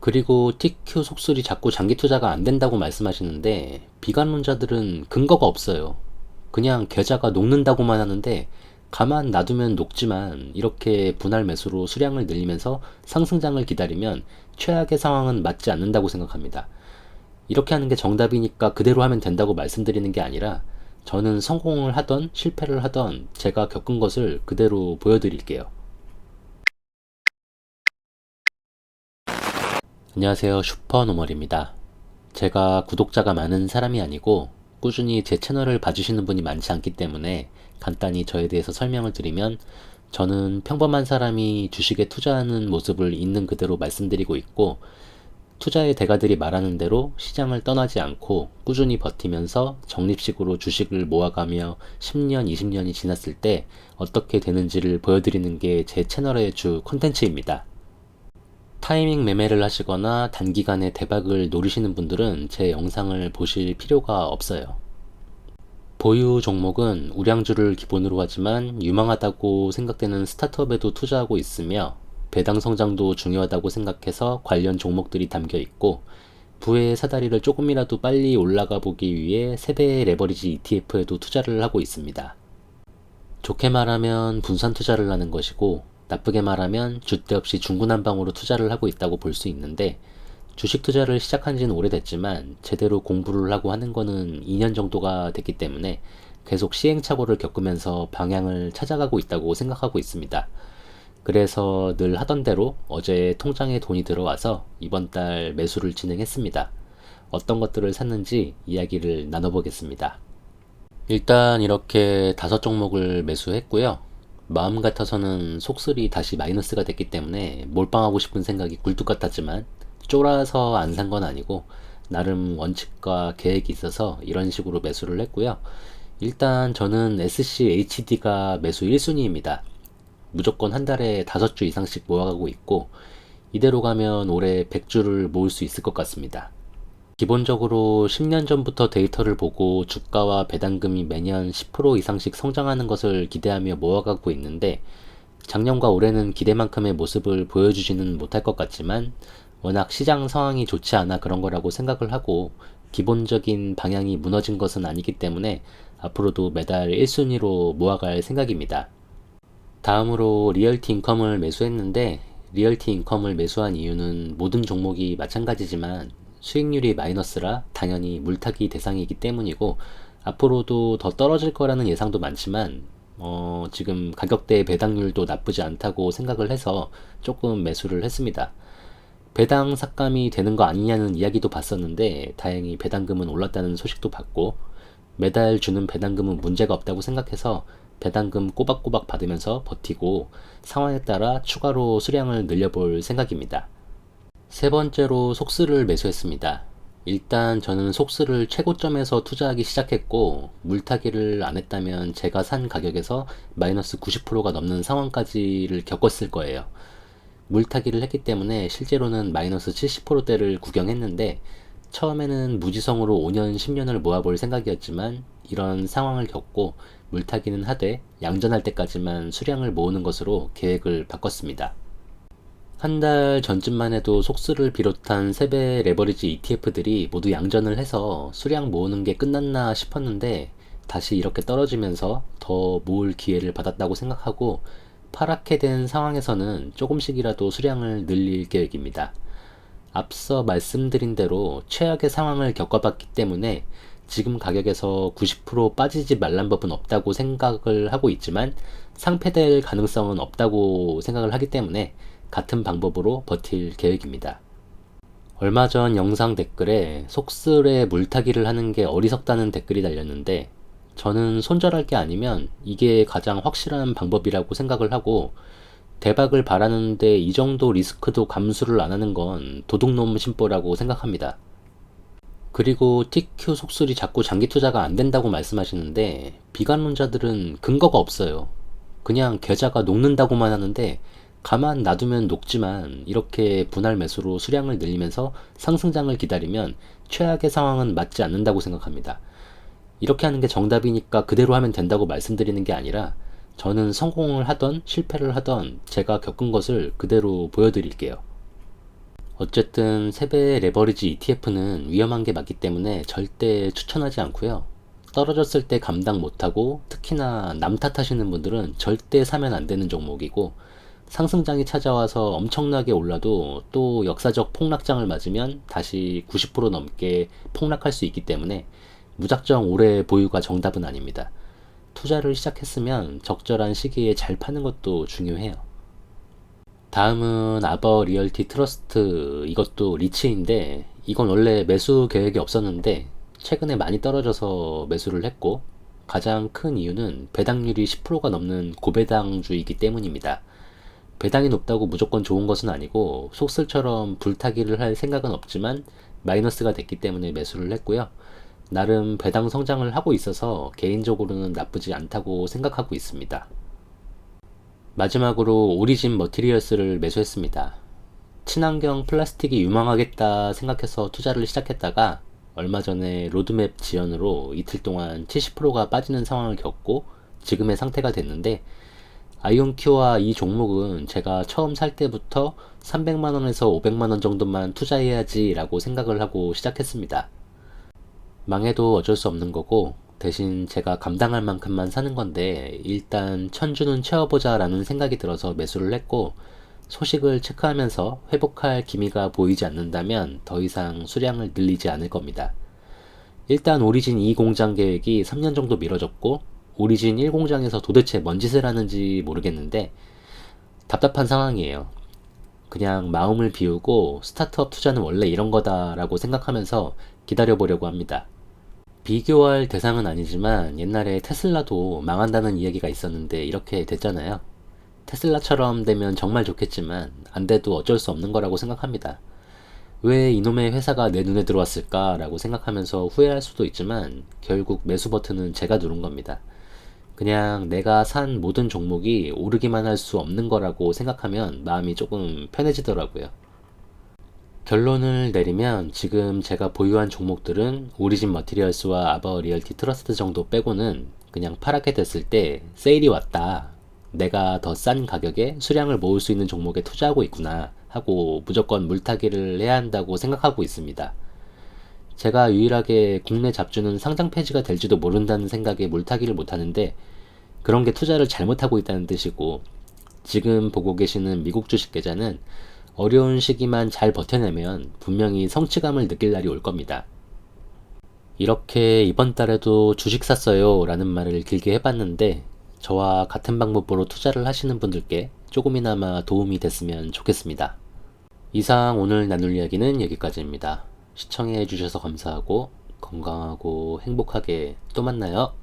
그리고 TQ 속술이 자꾸 장기 투자가 안 된다고 말씀하시는데 비관론자들은 근거가 없어요. 그냥 계좌가 녹는다고만 하는데 가만 놔두면 녹지만 이렇게 분할 매수로 수량을 늘리면서 상승장을 기다리면 최악의 상황은 맞지 않는다고 생각합니다. 이렇게 하는 게 정답이니까 그대로 하면 된다고 말씀드리는 게 아니라 저는 성공을 하던 실패를 하던 제가 겪은 것을 그대로 보여드릴게요. 안녕하세요, 슈퍼노멀입니다. 제가 구독자가 많은 사람이 아니고 꾸준히 제 채널을 봐주시는 분이 많지 않기 때문에 간단히 저에 대해서 설명을 드리면, 저는 평범한 사람이 주식에 투자하는 모습을 있는 그대로 말씀드리고 있고, 투자의 대가들이 말하는 대로 시장을 떠나지 않고 꾸준히 버티면서 적립식으로 주식을 모아가며 10년, 20년이 지났을 때 어떻게 되는지를 보여드리는 게 제 채널의 주 콘텐츠입니다. 타이밍 매매를 하시거나 단기간에 대박을 노리시는 분들은 제 영상을 보실 필요가 없어요. 보유 종목은 우량주를 기본으로 하지만 유망하다고 생각되는 스타트업에도 투자하고 있으며, 배당 성장도 중요하다고 생각해서 관련 종목들이 담겨 있고, 부의 사다리를 조금이라도 빨리 올라가 보기 위해 세배의 레버리지 ETF에도 투자를 하고 있습니다. 좋게 말하면 분산 투자를 하는 것이고, 나쁘게 말하면 줏대 없이 중구난방으로 투자를 하고 있다고 볼 수 있는데, 주식 투자를 시작한 지는 오래됐지만 제대로 공부를 하고 하는 거는 2년 정도가 됐기 때문에 계속 시행착오를 겪으면서 방향을 찾아가고 있다고 생각하고 있습니다. 그래서 늘 하던 대로 어제 통장에 돈이 들어와서 이번 달 매수를 진행했습니다. 어떤 것들을 샀는지 이야기를 나눠보겠습니다. 일단 이렇게 5종목을 매수했고요. 마음 같아서는 속슬이 다시 마이너스가 됐기 때문에 몰빵하고 싶은 생각이 굴뚝 같았지만 쫄아서 안 산 건 아니고 나름 원칙과 계획이 있어서 이런 식으로 매수를 했고요. 일단 저는 SCHD가 매수 1순위입니다. 무조건 한 달에 5주 이상씩 모아가고 있고, 이대로 가면 올해 100주를 모을 수 있을 것 같습니다. 기본적으로 10년 전부터 데이터를 보고 주가와 배당금이 매년 10% 이상씩 성장하는 것을 기대하며 모아가고 있는데, 작년과 올해는 기대만큼의 모습을 보여주지는 못할 것 같지만 워낙 시장 상황이 좋지 않아 그런 거라고 생각을 하고, 기본적인 방향이 무너진 것은 아니기 때문에 앞으로도 매달 1순위로 모아갈 생각입니다. 다음으로 리얼티 인컴을 매수했는데, 리얼티 인컴을 매수한 이유는 모든 종목이 마찬가지지만 수익률이 마이너스라 당연히 물타기 대상이기 때문이고, 앞으로도 더 떨어질 거라는 예상도 많지만 지금 가격대 배당률도 나쁘지 않다고 생각을 해서 조금 매수를 했습니다. 배당 삭감이 되는 거 아니냐는 이야기도 봤었는데 다행히 배당금은 올랐다는 소식도 봤고, 매달 주는 배당금은 문제가 없다고 생각해서 배당금 꼬박꼬박 받으면서 버티고 상황에 따라 추가로 수량을 늘려볼 생각입니다. 세 번째로 속스를 매수했습니다. 일단 저는 속스를 최고점에서 투자하기 시작했고, 물타기를 안 했다면 제가 산 가격에서 마이너스 90%가 넘는 상황까지를 겪었을 거예요. 물타기를 했기 때문에 실제로는 마이너스 70%대를 구경했는데, 처음에는 무지성으로 5년, 10년을 모아볼 생각이었지만 이런 상황을 겪고 물타기는 하되 양전할 때까지만 수량을 모으는 것으로 계획을 바꿨습니다. 한 달 전쯤만 해도 속스를 비롯한 세배 레버리지 ETF들이 모두 양전을 해서 수량 모으는 게 끝났나 싶었는데, 다시 이렇게 떨어지면서 더 모을 기회를 받았다고 생각하고 파랗게 된 상황에서는 조금씩이라도 수량을 늘릴 계획입니다. 앞서 말씀드린 대로 최악의 상황을 겪어봤기 때문에 지금 가격에서 90% 빠지지 말란 법은 없다고 생각을 하고 있지만 상폐될 가능성은 없다고 생각을 하기 때문에 같은 방법으로 버틸 계획입니다. 얼마 전 영상 댓글에 속슬에 물타기를 하는 게 어리석다는 댓글이 달렸는데, 저는 손절할 게 아니면 이게 가장 확실한 방법이라고 생각을 하고, 대박을 바라는데 이 정도 리스크도 감수를 안 하는 건 도둑놈 심보라고 생각합니다. 그리고 TQ 속술이 자꾸 장기 투자가 안 된다고 말씀하시는데 비관론자들은 근거가 없어요. 그냥 계좌가 녹는다고만 하는데 가만 놔두면 녹지만 이렇게 분할 매수로 수량을 늘리면서 상승장을 기다리면 최악의 상황은 맞지 않는다고 생각합니다. 이렇게 하는 게 정답이니까 그대로 하면 된다고 말씀드리는 게 아니라 저는 성공을 하던 실패를 하던 제가 겪은 것을 그대로 보여드릴게요. 어쨌든 세배 레버리지 ETF는 위험한 게 맞기 때문에 절대 추천하지 않고요. 떨어졌을 때 감당 못하고 특히나 남 탓하시는 분들은 절대 사면 안 되는 종목이고, 상승장이 찾아와서 엄청나게 올라도 또 역사적 폭락장을 맞으면 다시 90% 넘게 폭락할 수 있기 때문에 무작정 오래 보유가 정답은 아닙니다. 투자를 시작했으면 적절한 시기에 잘 파는 것도 중요해요. 다음은 아버 리얼티 트러스트, 이것도 리츠인데 이건 원래 매수 계획이 없었는데 최근에 많이 떨어져서 매수를 했고, 가장 큰 이유는 배당률이 10%가 넘는 고배당주이기 때문입니다. 배당이 높다고 무조건 좋은 것은 아니고 속설처럼 불타기를 할 생각은 없지만 마이너스가 됐기 때문에 매수를 했고요. 나름 배당 성장을 하고 있어서 개인적으로는 나쁘지 않다고 생각하고 있습니다. 마지막으로 오리진 머티리얼스를 매수했습니다. 친환경 플라스틱이 유망하겠다 생각해서 투자를 시작했다가 얼마 전에 로드맵 지연으로 이틀 동안 70%가 빠지는 상황을 겪고 지금의 상태가 됐는데, 아이온큐와 이 종목은 제가 처음 살 때부터 300만원에서 500만원 정도만 투자해야지 라고 생각을 하고 시작했습니다. 망해도 어쩔 수 없는 거고 대신 제가 감당할 만큼만 사는 건데 일단 천주는 채워보자 라는 생각이 들어서 매수를 했고, 소식을 체크하면서 회복할 기미가 보이지 않는다면 더 이상 수량을 늘리지 않을 겁니다. 일단 오리진 2 공장 계획이 3년 정도 미뤄졌고 오리진 1 공장에서 도대체 뭔 짓을 하는지 모르겠는데 답답한 상황이에요. 그냥 마음을 비우고 스타트업 투자는 원래 이런 거다 라고 생각하면서 기다려보려고 합니다. 비교할 대상은 아니지만 옛날에 테슬라도 망한다는 이야기가 있었는데 이렇게 됐잖아요. 테슬라처럼 되면 정말 좋겠지만 안 돼도 어쩔 수 없는 거라고 생각합니다. 왜 이놈의 회사가 내 눈에 들어왔을까 라고 생각하면서 후회할 수도 있지만 결국 매수 버튼은 제가 누른 겁니다. 그냥 내가 산 모든 종목이 오르기만 할 수 없는 거라고 생각하면 마음이 조금 편해지더라고요. 결론을 내리면 지금 제가 보유한 종목들은 오리진 머티리얼스와 아버 리얼티 트러스트 정도 빼고는 그냥 파랗게 됐을 때 세일이 왔다, 내가 더 싼 가격에 수량을 모을 수 있는 종목에 투자하고 있구나 하고 무조건 물타기를 해야 한다고 생각하고 있습니다. 제가 유일하게 국내 잡주는 상장 폐지가 될지도 모른다는 생각에 물타기를 못하는데 그런 게 투자를 잘못하고 있다는 뜻이고, 지금 보고 계시는 미국 주식 계좌는 어려운 시기만 잘 버텨내면 분명히 성취감을 느낄 날이 올 겁니다. 이렇게 이번 달에도 주식 샀어요 라는 말을 길게 해봤는데 저와 같은 방법으로 투자를 하시는 분들께 조금이나마 도움이 됐으면 좋겠습니다. 이상 오늘 나눌 이야기는 여기까지입니다. 시청해 주셔서 감사하고 건강하고 행복하게 또 만나요.